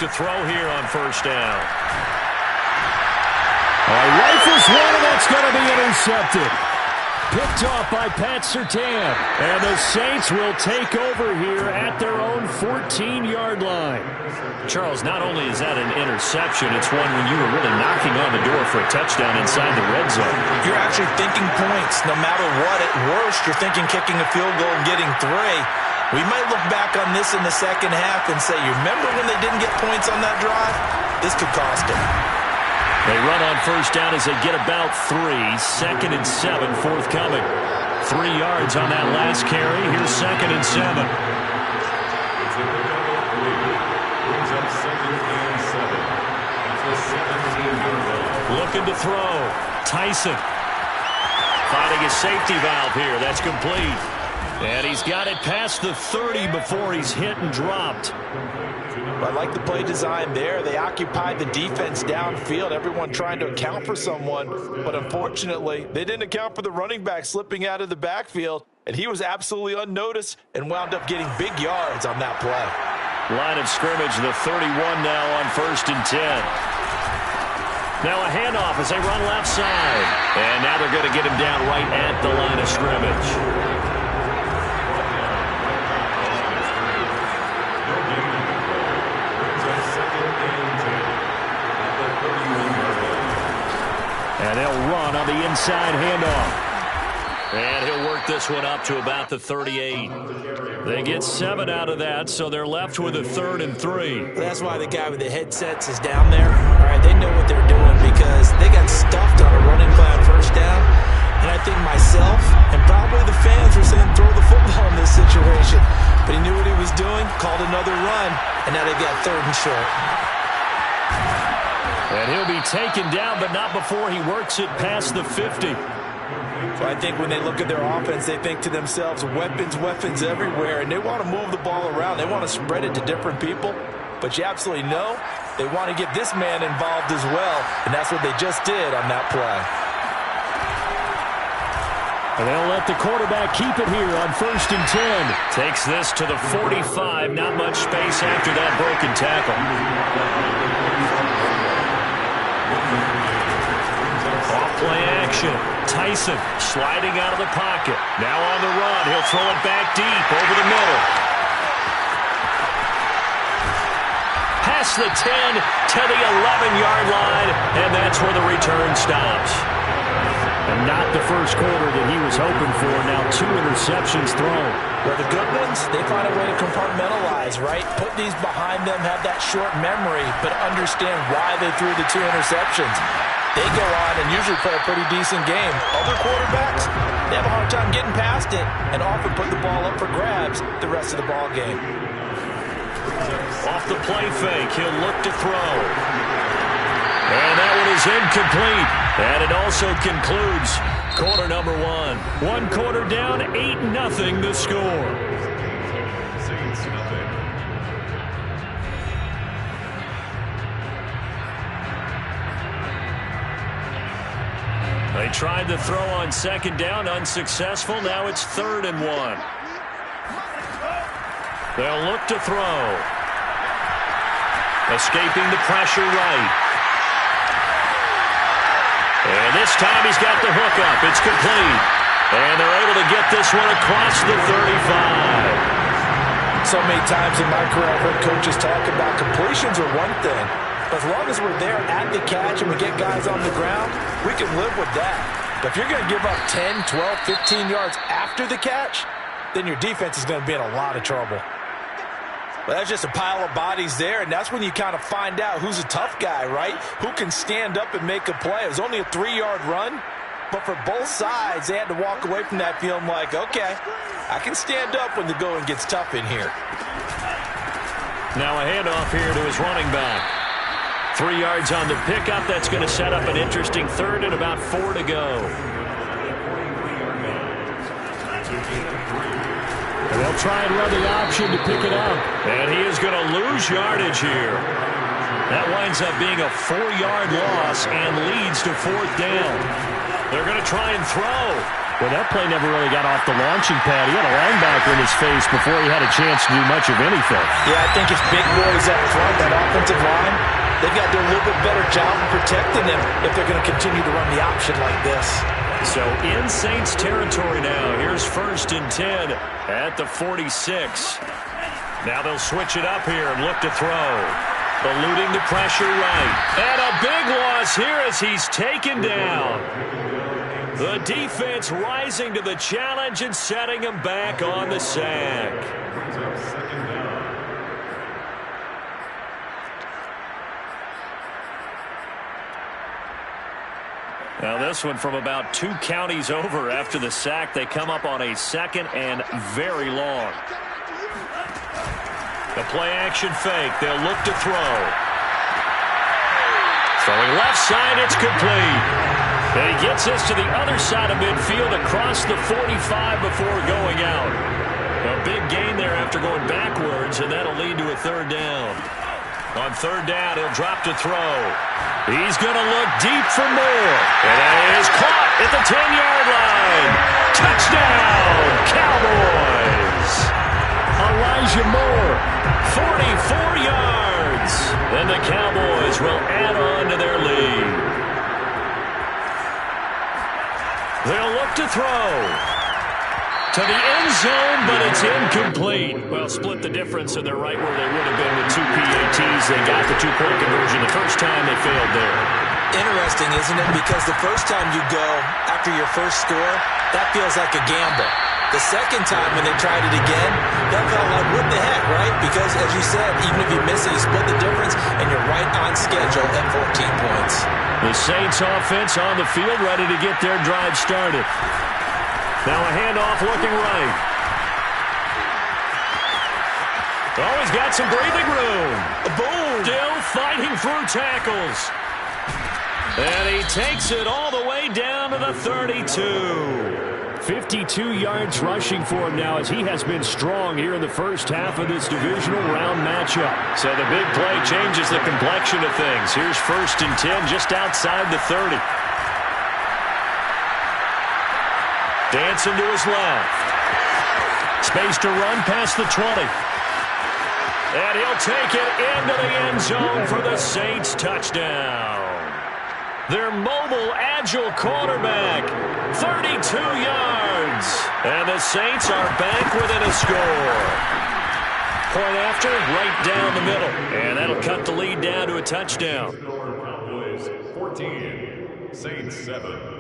to throw here on first down. Rifles one, and that's going to be intercepted. Picked off by Pat Surtain. And the Saints will take over here at their own 14-yard line. Charles, not only is that an interception, it's one when you were really knocking on the door for a touchdown inside the red zone. You're actually thinking points. No matter what, at worst, you're thinking kicking a field goal and getting 3. We might look back on this in the second half and say, you remember when they didn't get points on that drive? This could cost them. They run on first down as they get about 3. 2nd and 7 forthcoming. 3 yards on that last carry. Here's 2nd and 7. Looking to throw. Tyson. Finding a safety valve here. That's complete. And he's got it past the 30 before he's hit and dropped. I like the play design there. They occupied the defense downfield, everyone trying to account for someone. But unfortunately, they didn't account for the running back slipping out of the backfield. And he was absolutely unnoticed and wound up getting big yards on that play. Line of scrimmage, the 31 now on 1st and 10. Now a handoff as they run left side. And now they're going to get him down right at the line of scrimmage. And they'll run on the inside handoff. And he'll work this one up to about the 38. They get 7 out of that, so they're left with a 3rd and 3. That's why the guy with the headsets is down there. All right, they know what they're doing because they got stuffed on a running play on first down. And I think myself and probably the fans were saying throw the football in this situation. But he knew what he was doing, called another run, and now they've got 3rd and short. And he'll be taken down, but not before he works it past the 50. So I think when they look at their offense, they think to themselves, weapons everywhere, and they want to move the ball around. They want to spread it to different people. But you absolutely know they want to get this man involved as well, and that's what they just did on that play. And they'll let the quarterback keep it here on 1st and 10. Takes this to the 45. Not much space after that broken tackle. Off-play action. Tyson sliding out of the pocket. Now on the run. He'll throw it back deep over the middle. Past the 10 to the 11-yard line, and that's where the return stops. And not the first quarter that he was hoping for. Now 2 interceptions thrown. Well, the good ones, they find a way to compartmentalize, right? Put these behind them, have that short memory, but understand why they threw the 2 interceptions. They go on and usually play a pretty decent game. Other quarterbacks, they have a hard time getting past it and often put the ball up for grabs the rest of the ball game. Off the play fake, he'll look to throw. And that one is incomplete. And it also concludes quarter number 1. 1 quarter down, 8-0 the score. They tried to throw on 2nd down, unsuccessful. Now it's 3rd and 1. They'll look to throw. Escaping the pressure right. And this time he's got the hook up. It's complete. And they're able to get this one across the 35. So many times in my career I've heard coaches talk about completions are one thing. But as long as we're there at the catch and we get guys on the ground, we can live with that. But if you're going to give up 10, 12, 15 yards after the catch, then your defense is going to be in a lot of trouble. But that's just a pile of bodies there, and that's when you kind of find out who's a tough guy, right? Who can stand up and make a play. It was only a 3-yard run, but for both sides, they had to walk away from that feeling like, okay, I can stand up when the going gets tough in here. Now a handoff here to his running back. 3 yards on the pickup. That's going to set up an interesting 3rd and about 4 to go. And they'll try and run the option to pick it up. And he is going to lose yardage here. That winds up being a 4-yard loss and leads to 4th down. They're going to try and throw. Well, that play never really got off the launching pad. He had a linebacker in his face before he had a chance to do much of anything. Yeah, I think it's big boys up front. That offensive better job of protecting them if they're going to continue to run the option like this. So in Saints territory now. Here's 1st and 10 at the 46. Now they'll switch it up here and look to throw. Eluding the pressure right. And a big loss here as he's taken down. The defense rising to the challenge and setting him back on the sack. Now this one from about 2 counties over after the sack. They come up on a 2nd and very long. The play action fake. They'll look to throw. Throwing left side, it's complete. And he gets this to the other side of midfield across the 45 before going out. A big gain there after going backwards, and that'll lead to a 3rd down. On 3rd down, he'll drop to throw. He's going to look deep for more. And that is caught at the 10-yard line. Touchdown, Cowboys. Elijah Moore, 44 yards. And the Cowboys will add on to their lead. They'll look to throw. To the end zone, but it's incomplete. Well, split the difference, and they're right where they would have been with 2 PATs. They got the 2-point conversion the first time. They failed there. Interesting, isn't it? Because the first time you go after your first score, that feels like a gamble. The second time when they tried it again, that felt like, what the heck, right? Because, as you said, even if you miss it, you split the difference, and you're right on schedule at 14 points. The Saints offense on the field, ready to get their drive started. Now a handoff looking right. Oh, he's got some breathing room. Boom! Still fighting through tackles. And he takes it all the way down to the 32. 52 yards rushing for him now as he has been strong here in the first half of this divisional round matchup. So the big play changes the complexion of things. Here's 1st and 10 just outside the 30. Dancing to his left. Space to run past the 20. And he'll take it into the end zone for the Saints touchdown. Their mobile, agile quarterback, 32 yards. And the Saints are back within a score. Point after, right down the middle. And that'll cut the lead down to a touchdown. Cowboys 14, Saints 7.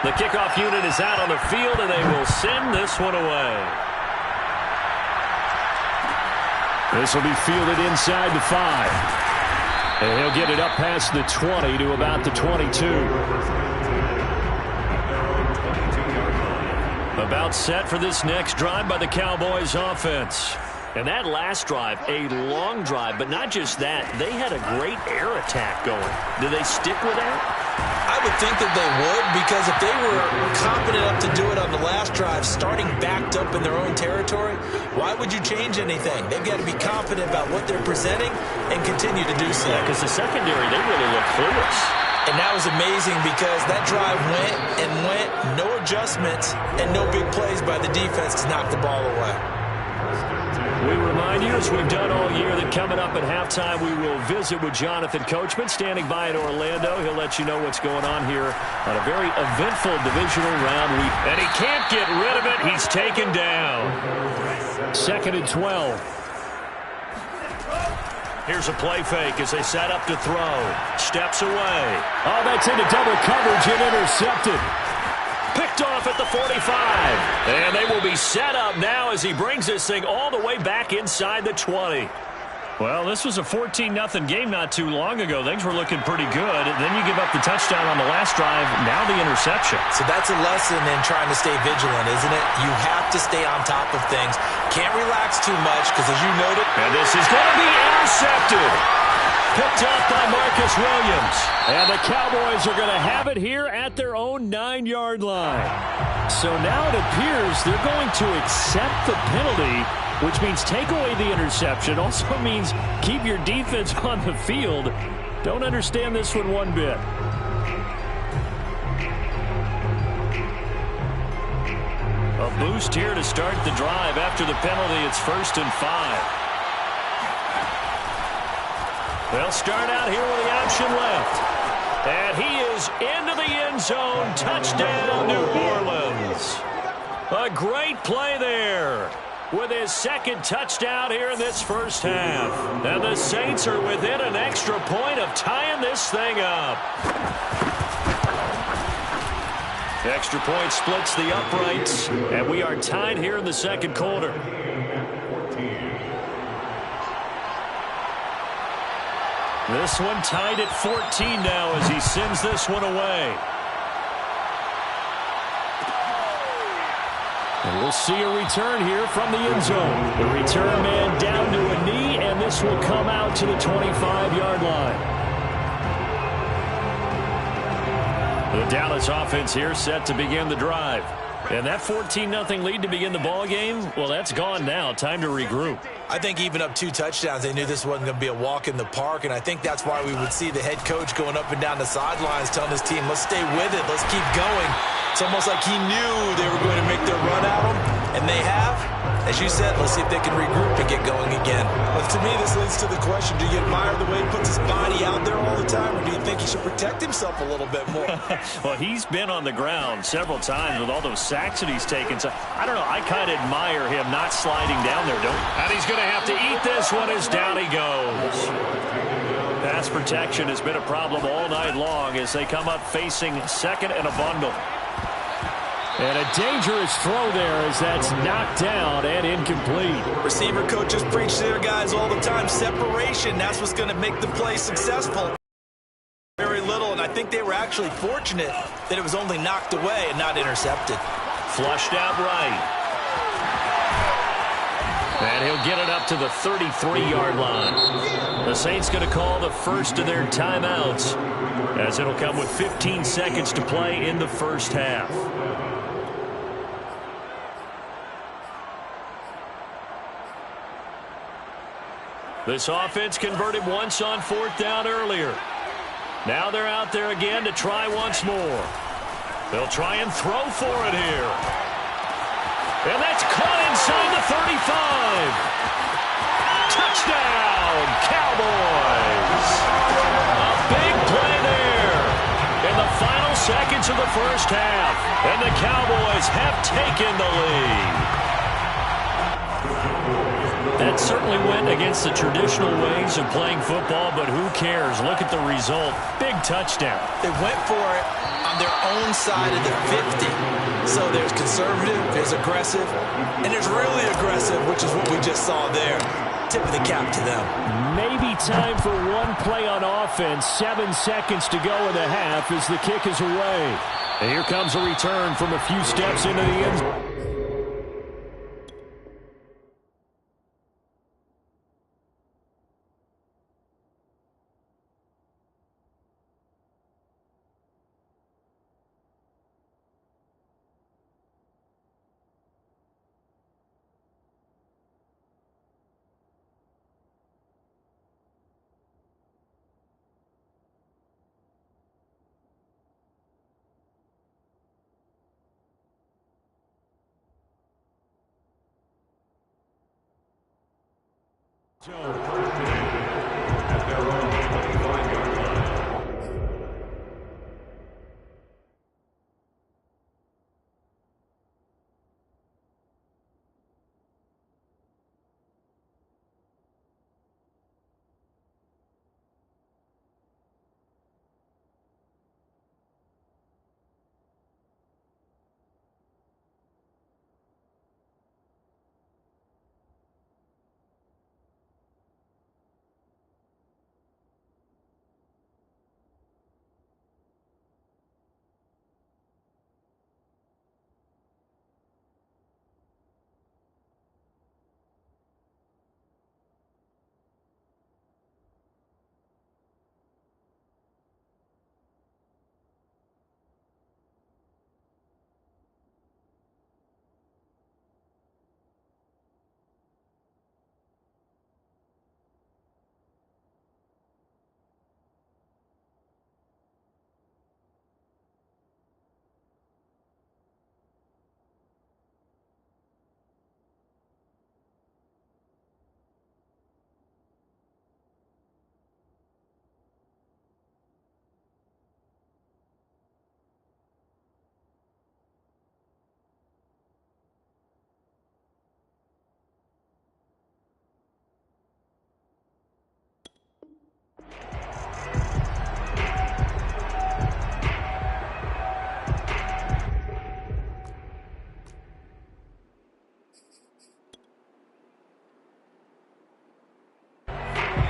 The kickoff unit is out on the field, and they will send this one away. This will be fielded inside the 5. And he'll get it up past the 20 to about the 22. About set for this next drive by the Cowboys offense. And that last drive, a long drive, but not just that. They had a great air attack going. Do they stick with that? I would think that they would, because if they were confident enough to do it on the last drive, starting backed up in their own territory, why would you change anything? They've got to be confident about what they're presenting and continue to do so. Yeah, because the secondary, they really look clueless. And that was amazing because that drive went and went, no adjustments, and no big plays by the defense to knock the ball away. We remind you, as we've done all year, that coming up at halftime, we will visit with Jonathan Coachman, standing by in Orlando. He'll let you know what's going on here on a very eventful divisional round week. And he can't get rid of it. He's taken down. 2nd and 12. Here's a play fake as they set up to throw. Steps away. Oh, that's into double coverage and intercepted. Picked off at the 45. And they will be set up now as he brings this thing all the way back inside the 20. Well, this was a 14-0 game not too long ago. Things were looking pretty good. Then you give up the touchdown on the last drive. Now the interception. So that's a lesson in trying to stay vigilant, isn't it? You have to stay on top of things. Can't relax too much because, as you noted... And this is going to be intercepted. Picked up by Marcus Williams. And the Cowboys are going to have it here at their own 9-yard line. So now it appears they're going to accept the penalty, which means take away the interception. Also means keep your defense on the field. Don't understand this one bit. A boost here to start the drive. After the penalty, it's 1st and 5. They'll start out here with the option left. And he is into the end zone. Touchdown, New Orleans. A great play there with his second touchdown here in this first half. And the Saints are within an extra point of tying this thing up. The extra point splits the uprights, and we are tied here in the second quarter. This one tied at 14 now as he sends this one away. And we'll see a return here from the end zone. The return man down to a knee, and this will come out to the 25-yard line. The Dallas offense here set to begin the drive. And that 14-0 lead to begin the ball game, well, that's gone now. Time to regroup. I think even up 2 touchdowns, they knew this wasn't going to be a walk in the park, and I think that's why we would see the head coach going up and down the sidelines telling his team, let's stay with it, let's keep going. It's almost like he knew they were going to make their run at him, and they have. As you said, let's see if they can regroup and get going again. But to me, this leads to the question, do you admire the way he puts his body out there all the time, or do you think he should protect himself a little bit more? Well, he's been on the ground several times with all those sacks that he's taken. So, I don't know, I kind of admire him not sliding down there, don't you? And he's going to have to eat this one as down he goes. Pass protection has been a problem all night long as they come up facing second and a bundle. And a dangerous throw there as that's knocked down and incomplete. Receiver coaches preach to their guys all the time. Separation, that's what's going to make the play successful. Very little, and I think they were actually fortunate that it was only knocked away and not intercepted. Flushed out right. And he'll get it up to the 33-yard line. The Saints going to call the first of their timeouts as it'll come with 15 seconds to play in the first half. This offense converted once on 4th down earlier. Now they're out there again to try once more. They'll try and throw for it here. And that's caught inside the 35. Touchdown, Cowboys. A big play there in the final seconds of the first half. And the Cowboys have taken the lead. That certainly went against the traditional ways of playing football, but who cares? Look at the result. Big touchdown. They went for it on their own side of the 50. So there's conservative, there's aggressive, and there's really aggressive, which is what we just saw there. Tip of the cap to them. Maybe time for one play on offense. 7 seconds to go in the half as the kick is away. And here comes a return from a few steps into the end zone. At their own 25-yard line.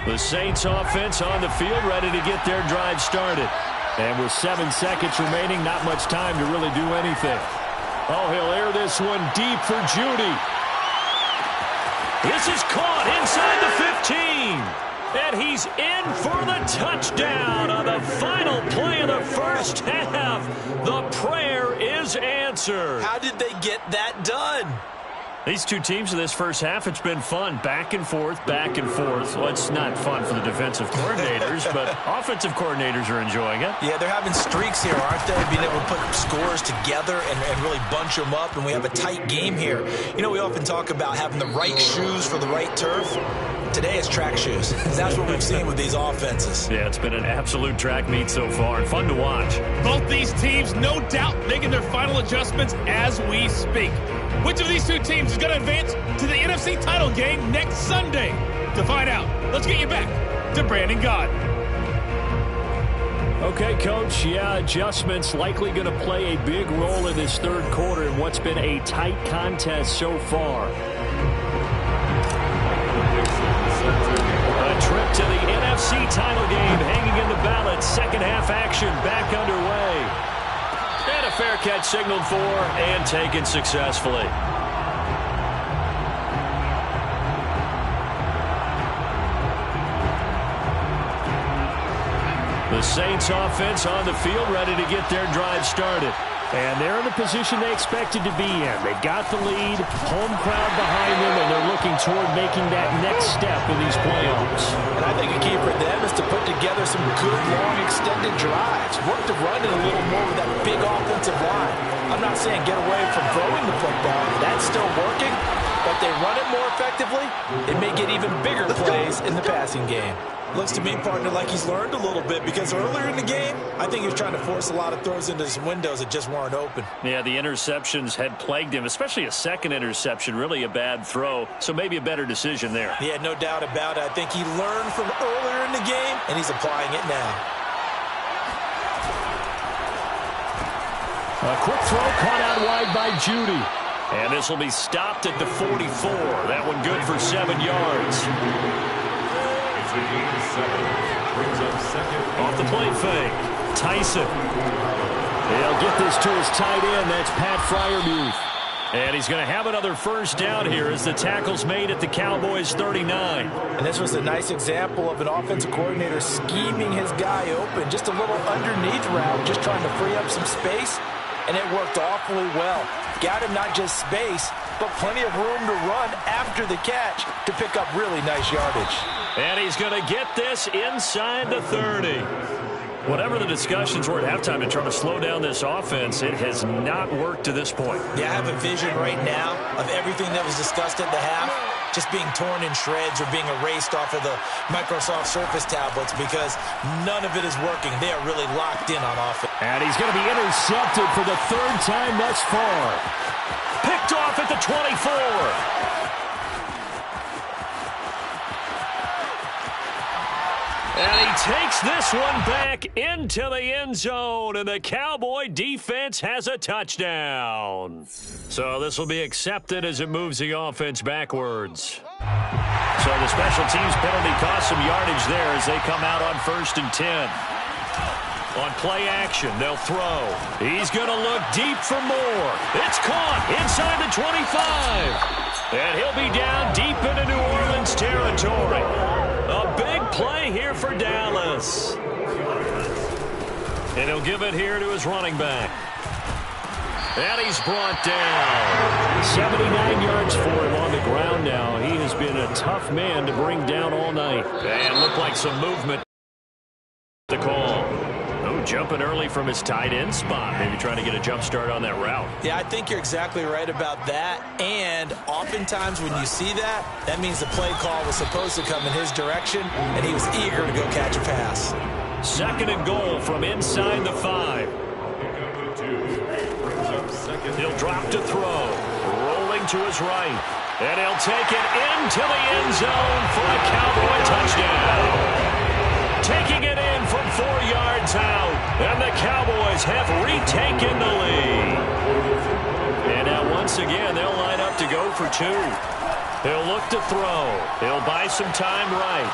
The Saints offense on the field, ready to get their drive started. And with 7 seconds remaining, not much time to really do anything. Oh, he'll air this one deep for Judy. This is caught inside the 15. And he's in for the touchdown on the final play of the first half. The prayer is answered. How did they get that done? These two teams in this first half, it's been fun. Back and forth, back and forth. Well, it's not fun for the defensive coordinators, but offensive coordinators are enjoying it. Yeah, they're having streaks here, aren't they? Being able to put scores together and really bunch them up, and we have a tight game here. You know, we often talk about having the right shoes for the right turf. Today it's track shoes. That's what we've seen with these offenses. Yeah, it's been an absolute track meet so far and fun to watch. Both these teams, no doubt, making their final adjustments as we speak. Which of these two teams is going to advance to the NFC title game next Sunday? To find out, let's get you back to Brandon Gaudin. Okay, Coach, yeah, adjustments likely going to play a big role in this third quarter in what's been a tight contest so far. A trip to the NFC title game hanging in the balance. Second half action back underway. And a fair catch signaled for and taken successfully. The Saints offense on the field ready to get their drive started. And they're in the position they expected to be in. They got the lead, home crowd behind them, and they're looking toward making that next step in these playoffs. And I think a key for them is to put together some good, long, extended drives. Work to run it a little more with that big offensive line. I'm not saying get away from throwing the football. That's still working. But they run it more effectively, it may get even bigger plays in the passing game. Looks to me, partner, like he's learned a little bit because earlier in the game, I think he was trying to force a lot of throws into some windows that just weren't open. Yeah, the interceptions had plagued him, especially a second interception, really a bad throw. So maybe a better decision there. Yeah, no doubt about it. I think he learned from earlier in the game, and he's applying it now. A quick throw caught out wide by Judy. And this will be stopped at the 44. That one good for 7 yards. Off the play fake. Tyson. He'll get this to his tight end. That's Pat Freiermuth. And he's going to have another first down here as the tackle's made at the Cowboys' 39. And this was a nice example of an offensive coordinator scheming his guy open. Just a little underneath route, just trying to free up some space. And it worked awfully well. Got him not just space, but plenty of room to run after the catch to pick up really nice yardage. And he's going to get this inside the 30. Whatever the discussions were at halftime to try to slow down this offense, it has not worked to this point. Yeah, I have a vision right now of everything that was discussed at the half just being torn in shreds or being erased off of the Microsoft Surface tablets because none of it is working. They are really locked in on offense. And he's going to be intercepted for the third time thus far. Picked off at the 24. And he takes this one back into the end zone, and the Cowboy defense has a touchdown. So this will be accepted as it moves the offense backwards. So the special teams penalty cost some yardage there as they come out on 1st and 10. On play action, they'll throw. He's going to look deep for more. It's caught inside the 25. And he'll be down deep into New Orleans territory. A big play here for Dallas. And he'll give it here to his running back. And he's brought down. 79 yards for him on the ground now. He has been a tough man to bring down all night. And looked like some movement. The call. Oh, jumping early from his tight end spot. Maybe trying to get a jump start on that route. Yeah, I think you're exactly right about that. And oftentimes when you see that, that means the play call was supposed to come in his direction, and he was eager to go catch a pass. 2nd and goal from inside the 5. He'll drop to throw. Rolling to his right. And he'll take it into the end zone for a Cowboy touchdown. Taking it in from 4 yards out. And the Cowboys have retaken the lead. And now once again, they'll line up to go for 2. He'll look to throw. He'll buy some time right.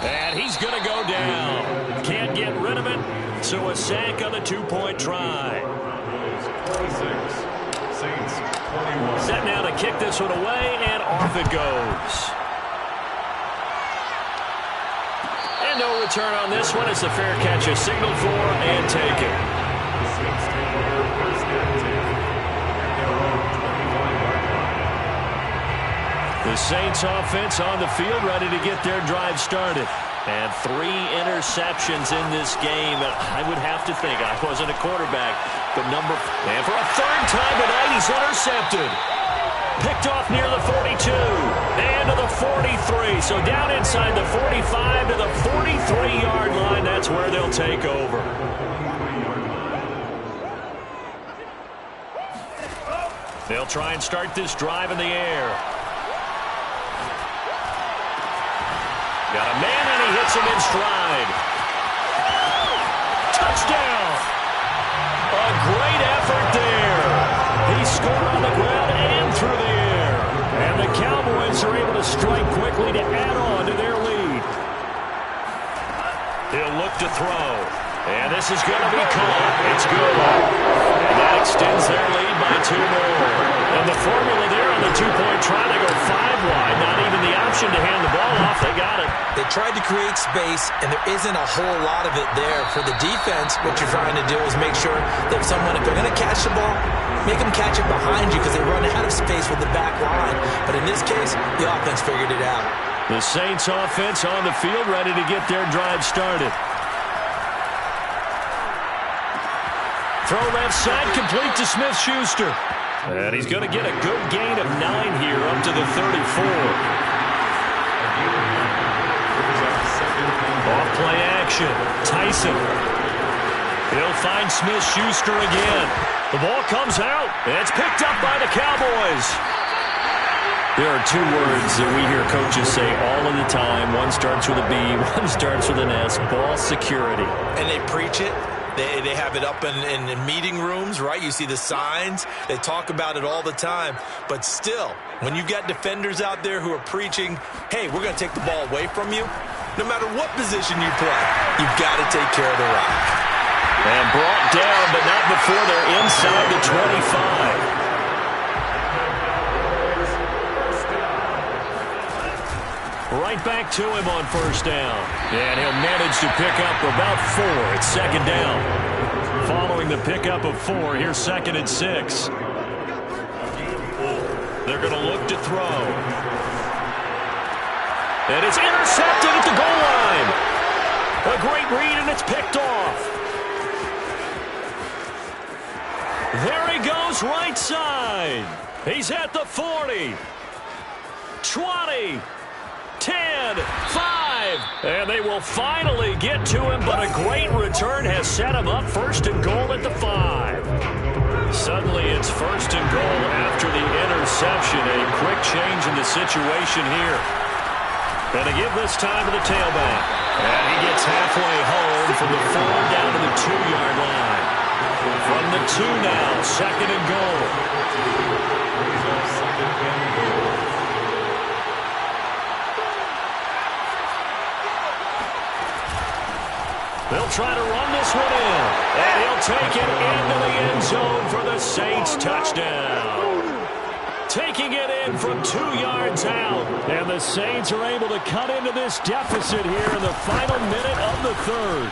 And he's going to go down. Can't get rid of it, so a sack on the two-point try. 26. Saints 21. Set now to kick this one away, and off it goes. And no return on this one as the fair catch is signaled for and taken. The Saints take their first down take at their own 25-yard line. The Saints offense on the field ready to get their drive started. And 3 interceptions in this game. I would have to think, I wasn't a quarterback, but and for a third time tonight, he's intercepted. Picked off near the 42 and to the 43. So down inside the 45 to the 43-yard line. That's where they'll take over. They'll try and start this drive in the air. Got a man, and he hits him in stride. Touchdown! A great effort there. He scored on the ground and through the air. And the Cowboys are able to strike quickly to add on to their lead. He'll look to throw. And this is going to be caught. It's good. And that extends their lead by 2 more. And the formula there on the two-point try to go 5 wide. Not even the option to hand the ball off. They got it. They tried to create space, and there isn't a whole lot of it there. For the defense, what you're trying to do is make sure that if they're going to catch the ball, make them catch it behind you because they run out of space with the back line. But in this case, the offense figured it out. The Saints offense on the field ready to get their drive started. Throw left side, complete to Smith-Schuster. And he's going to get a good gain of 9 here up to the 34. Off play action. Tyson. He'll find Smith-Schuster again. The ball comes out. And it's picked up by the Cowboys. There are 2 words that we hear coaches say all of the time. One starts with a B, one starts with an S. Ball security. And they preach it. They have it up in meeting rooms, right? You see the signs. They talk about it all the time. But still, when you've got defenders out there who are preaching, hey, we're going to take the ball away from you, no matter what position you play, you've got to take care of the rock. And brought down, but not before they're inside the 25. Right back to him on first down. And he'll manage to pick up about 4. It's second down. Following the pickup of 4, here's 2nd and 6. They're going to look to throw. And it's intercepted at the goal line. A great read, and it's picked off. There he goes, right side. He's at the 40. 20. 10, 5, and they will finally get to him, but a great return has set him up 1st and goal at the 5. Suddenly it's 1st and goal after the interception. A quick change in the situation here. Going to give this time to the tailback. And he gets halfway home from the 4 down to the 2-yard line. From the 2 now, 2nd and goal. They'll try to run this one in. And he'll take it into the end zone for the Saints touchdown. Taking it in from 2 yards out. And the Saints are able to cut into this deficit here in the final minute of the 3rd.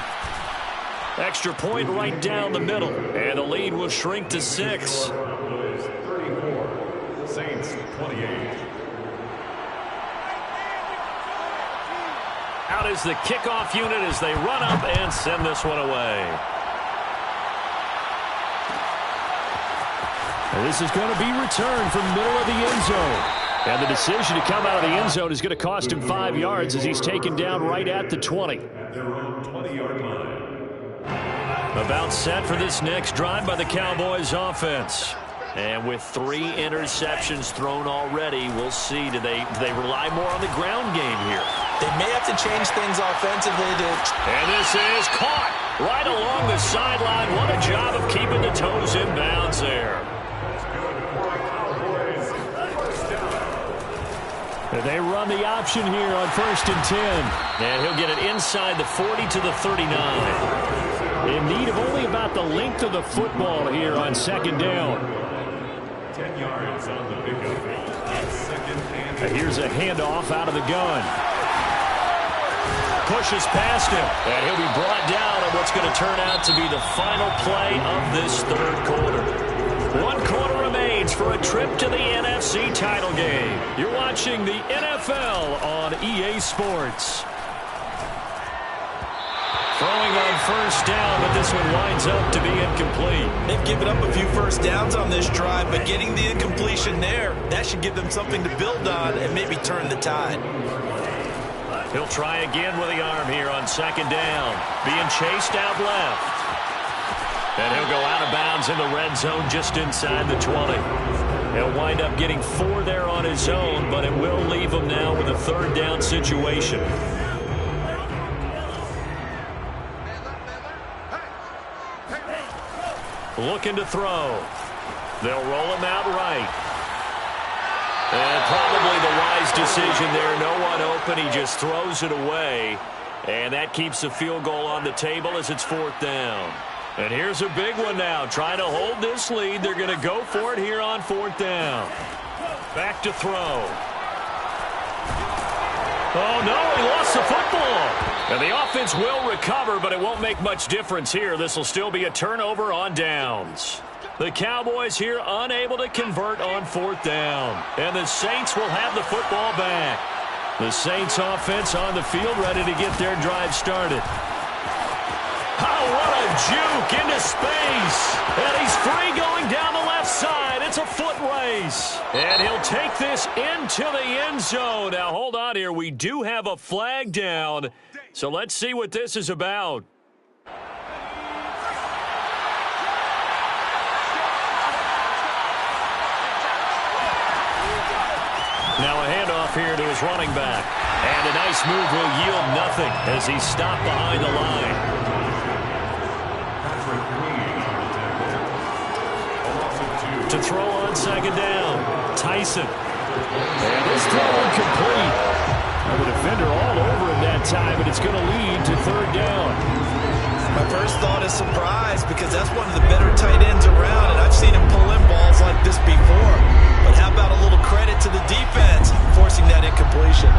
Extra point right down the middle. And the lead will shrink to 6. 34. Saints 28. Out is the kickoff unit as they run up and send this one away. And this is going to be returned from middle of the end zone. And the decision to come out of the end zone is going to cost him 5 yards as he's taken down right at the 20. At their own 20-yard line. About set for this next drive by the Cowboys offense. And with 3 interceptions thrown already, we'll see. Do they rely more on the ground game here? They may have to change things offensively. And this is caught right along the sideline. What a job of keeping the toes in bounds there. And they run the option here on 1st and 10. And he'll get it inside the 40 to the 39. In need of only about the length of the football here on second down. 10 yards on the pickup. Second and Here's a handoff out of the gun. Pushes past him, and he'll be brought down on what's going to turn out to be the final play of this third quarter. 1 quarter remains for a trip to the NFC title game. You're watching the NFL on EA Sports. Throwing on first down, but this one winds up to be incomplete. They've given up a few first downs on this drive, but getting the incompletion there, that should give them something to build on and maybe turn the tide. He'll try again with the arm here on second down. Being chased out left. And he'll go out of bounds in the red zone just inside the 20. He'll wind up getting 4 there on his own, but it will leave him now with a third down situation. Looking to throw. They'll roll him out right. And probably the wise decision there. No one open. He just throws it away. And that keeps the field goal on the table as it's 4th down. And here's a big one now. Trying to hold this lead. They're going to go for it here on 4th down. Back to throw. Oh, no, he lost the football. And the offense will recover, but it won't make much difference here. This will still be a turnover on downs. The Cowboys here unable to convert on 4th down. And the Saints will have the football back. The Saints offense on the field ready to get their drive started. Oh, what a juke into space. And he's free going down the left side. It's a foot race. And he'll take this into the end zone. Now, hold on here. We do have a flag down. So let's see what this is about. Now a handoff here to his running back. And a nice move will yield nothing as he's stopped behind the line. To throw on second down. Tyson. And this throw incomplete. The defender all over him that time, but it's going to lead to third down. My first thought is surprise because that's one of the better tight ends around, and I've seen him pull in balls like this before. But how about a little credit to the defense forcing that incompletion?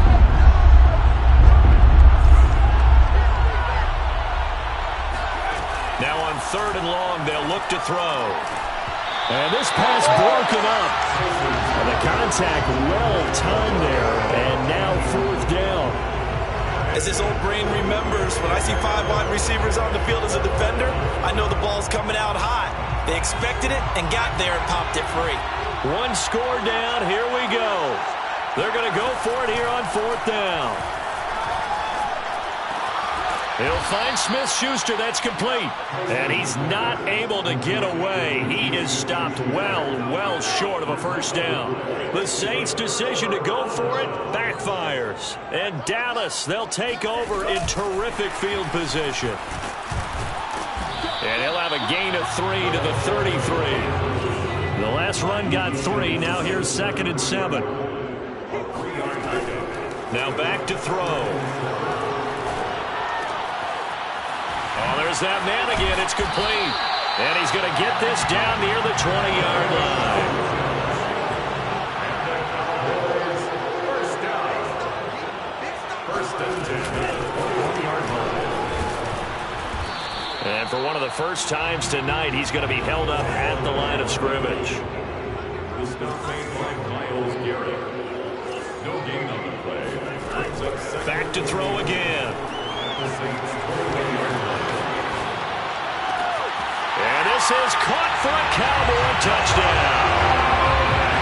Now on 3rd and long, they'll look to throw. And this pass broken up. And the contact well timed there. And now 4th down. As this old brain remembers, when I see 5 wide receivers on the field as a defender, I know the ball's coming out high. They expected it and got there and popped it free. 1 score down. Here we go. They're going to go for it here on 4th down. He'll find Smith-Schuster. That's complete. And he's not able to get away. He is stopped well short of a first down. The Saints' decision to go for it backfires. And Dallas, they'll take over in terrific field position. And he'll have a gain of 3 to the 33. The last run got 3. Now here's 2nd and 7. Now back to throw. Oh, there's that man again. It's complete. And he's going to get this down near the 20-yard line. First down. First and 10. 1-yard line. And for one of the first times tonight, he's going to be held up at the line of scrimmage. The stop made by Myles Garrett. No gain on the play. Back to throw again. And this is caught for a Cowboy touchdown.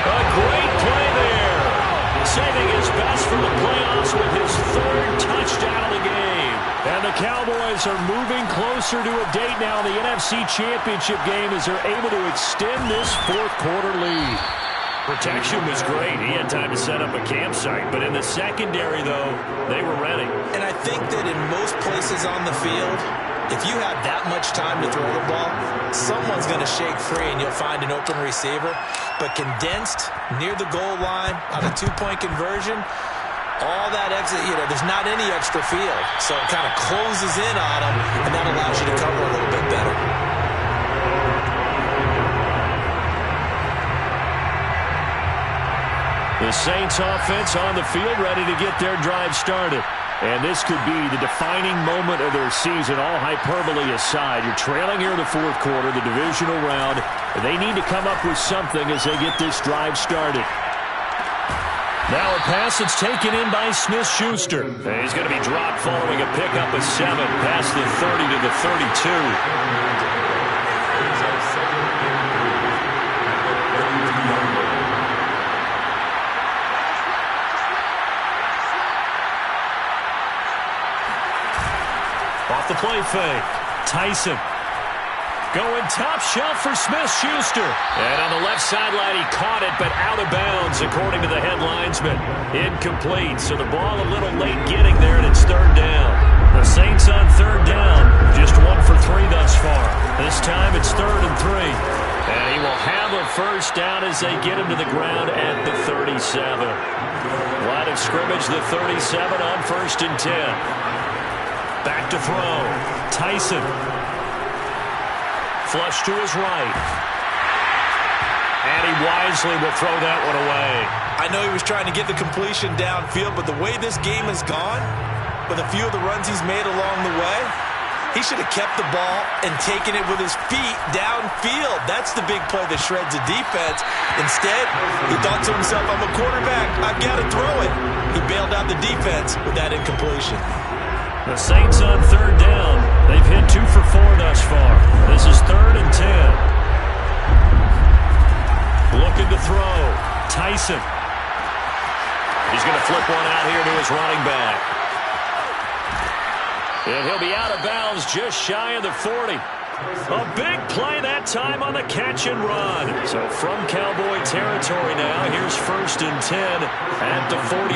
A great play there. Saving his best for the playoffs with his 3rd touchdown of the game. And the Cowboys are moving closer to a date now in the NFC Championship game as they're able to extend this 4th quarter lead. Protection was great. He had time to set up a campsite. But in the secondary, though, they were ready. And I think that in most places on the field, if you have that much time to throw the ball, someone's going to shake free and you'll find an open receiver. But condensed near the goal line on a 2-point conversion, All that exit, there's not any extra field. So it kind of closes in on them, and that allows you to cover a little bit better. The Saints offense on the field, ready to get their drive started. And this could be the defining moment of their season, all hyperbole aside. You're trailing here in the fourth quarter, the divisional round. They need to come up with something as they get this drive started. Now a pass that's taken in by Smith-Schuster. And he's going to be dropped following a pickup of 7 past the 30 to the 32. Off the play fake. Tyson. Going top shelf for Smith-Schuster. And on the left sideline, he caught it, but out of bounds, according to the head linesman. Incomplete, so the ball a little late getting there, and it's third down. The Saints on third down, just 1 for 3 thus far. This time it's 3rd and 3. And he will have a first down as they get him to the ground at the 37. Line of scrimmage, the 37 on 1st and 10. Back to throw. Tyson. Flush to his right. And he wisely will throw that one away. I know he was trying to get the completion downfield, but the way this game has gone, with a few of the runs he's made along the way, he should have kept the ball and taken it with his feet downfield. That's the big play that shreds the defense. Instead, he thought to himself, I'm a quarterback, I've got to throw it. He bailed out the defense with that incompletion. The Saints on third down. They've hit 2 for 4 thus far. This is 3rd and 10. Looking to throw. Tyson. He's going to flip one out here to his running back. And he'll be out of bounds just shy of the 40. A big play that time on the catch and run. So from Cowboy territory now, here's 1st and 10 at the 41.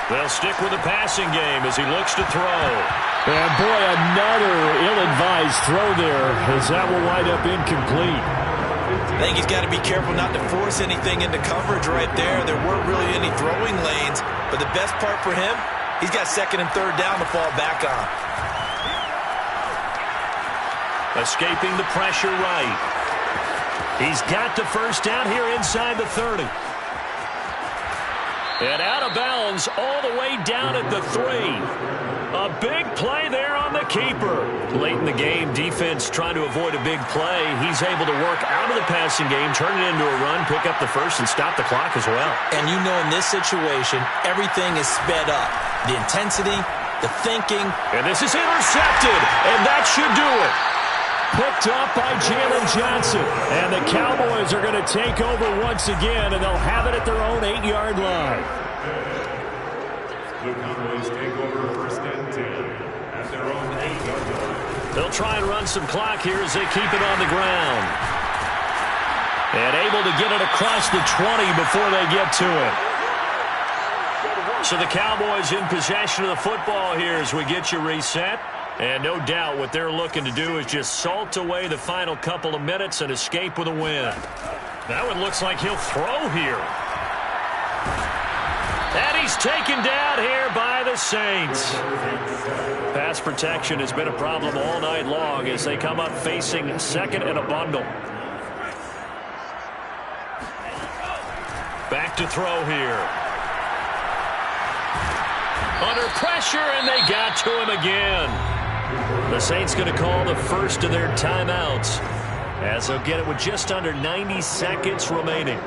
They'll stick with the passing game as he looks to throw. And boy, another ill-advised throw there as that will wind up incomplete. I think he's got to be careful not to force anything into coverage right there. There weren't really any throwing lanes, but the best part for him, he's got 2nd and 3rd down to fall back on. Escaping the pressure right. He's got the first down here inside the 30. And out of bounds all the way down at the 3. A big play there on the keeper. Late in the game, defense trying to avoid a big play. He's able to work out of the passing game, turn it into a run, pick up the first, and stop the clock as well. And you know in this situation, everything is sped up. The intensity, the thinking. And this is intercepted, and that should do it. Picked up by Jalen Johnson. And the Cowboys are going to take over once again, and they'll have it at their own 8-yard line. The Cowboys take over 1st and 10 at their own 8-yard line. They'll try and run some clock here as they keep it on the ground. And able to get it across the 20 before they get to it. So the Cowboys in possession of the football here as we get you reset. And no doubt what they're looking to do is just salt away the final couple of minutes and escape with a win. That one looks like he'll throw here. And he's taken down here by the Saints. Pass protection has been a problem all night long as they come up facing 2nd and a bundle. Back to throw here. Under pressure, and they got to him again. The Saints going to call the first of their timeouts as they'll get it with just under 90 seconds remaining.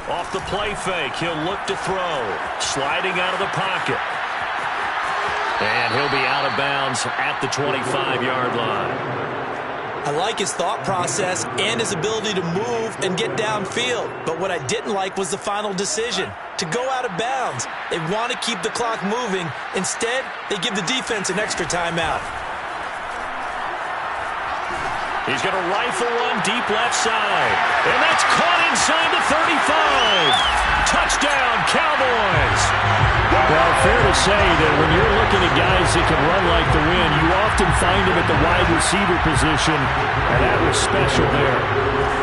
Off the play fake, he'll look to throw. Sliding out of the pocket. And he'll be out of bounds at the 25-yard line. I like his thought process and his ability to move and get downfield. But what I didn't like was the final decision, to go out of bounds. They want to keep the clock moving. Instead, they give the defense an extra timeout. He's going to rifle one deep left side. And that's caught inside the 35. Touchdown, Cowboys. Well, fair to say that when you're looking at guys that can run like the wind, you often find them at the wide receiver position, and that was special there.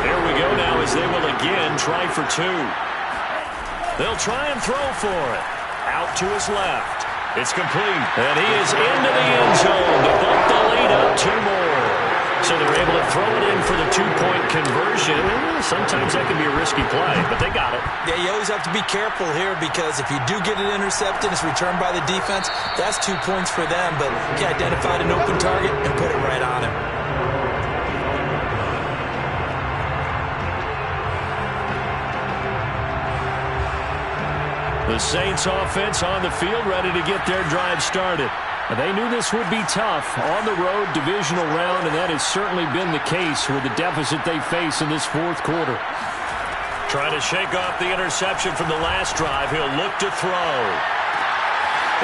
There we go. Cowboys, they will again try for two. They'll try and throw for it. Out to his left. It's complete. And he is into the end zone to bump the lead up 2 more. So they're able to throw it in for the 2-point conversion. Sometimes that can be a risky play, but they got it. Yeah, you always have to be careful here because if you do get it intercepted, it's returned by the defense. That's 2 points for them, but he identified an open target and put it right on him. The Saints offense on the field, ready to get their drive started. And they knew this would be tough on the road, divisional round, and that has certainly been the case with the deficit they face in this fourth quarter. Trying to shake off the interception from the last drive. He'll look to throw.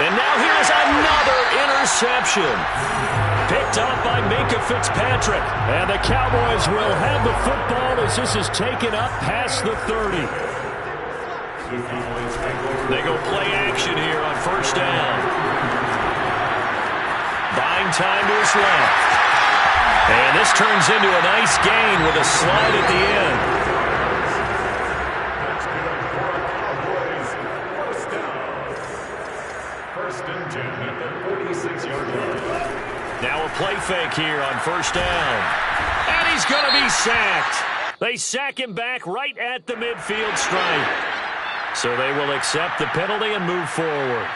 And now here's another interception. Picked up by Minkah Fitzpatrick. And the Cowboys will have the football as this is taken up past the 30. They go play action here on first down. Buying time to his left. And this turns into a nice gain with a slide at the end. First and 10 at the 46-yard line. Now a play fake here on first down. And he's going to be sacked. They sack him back right at the midfield stripe. So they will accept the penalty and move forward.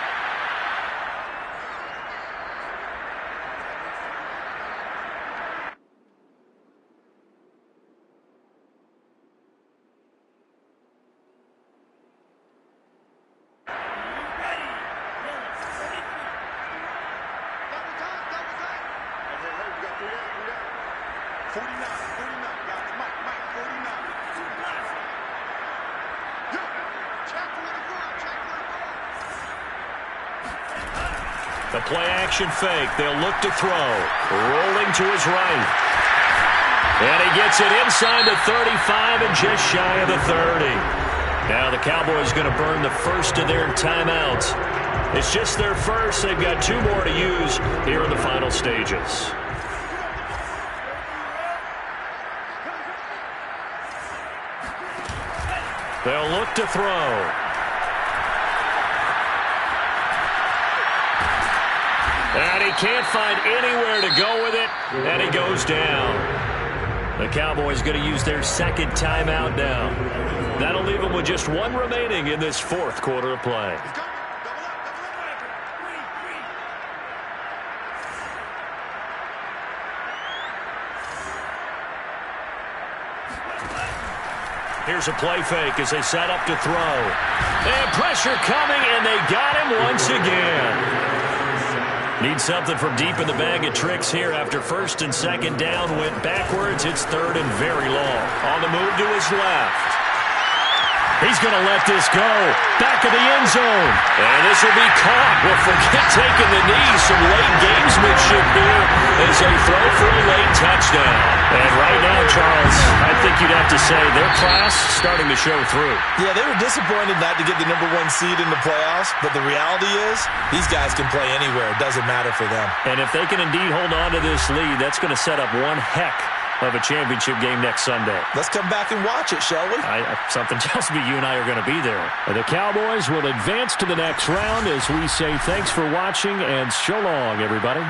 The play-action fake. They'll look to throw. Rolling to his right. And he gets it inside the 35 and just shy of the 30. Now the Cowboys going to burn the first of their timeouts. It's just their first. They've got 2 more to use here in the final stages. They'll look to throw. And he can't find anywhere to go with it, and he goes down. The Cowboys going to use their second timeout now. That'll leave them with just 1 remaining in this fourth quarter of play. Here's a play fake as they set up to throw. And pressure coming, and they got him once again. Need something from deep in the bag of tricks here after first and second down. Went backwards. It's third and very long. On the move to his left. He's going to let this go. Back of the end zone. And this will be caught. Well, forget taking the knee. Some late gamesmanship here as they throw for a late touchdown. And right now, Charles, I think you'd have to say their class starting to show through. Yeah, they were disappointed not to get the #1 seed in the playoffs, but the reality is these guys can play anywhere. It doesn't matter for them. And if they can indeed hold on to this lead, that's going to set up one heck of a championship game next Sunday. Let's come back and watch it, shall we? Something tells me you and I are going to be there. The Cowboys will advance to the next round as we say thanks for watching and so long, everybody.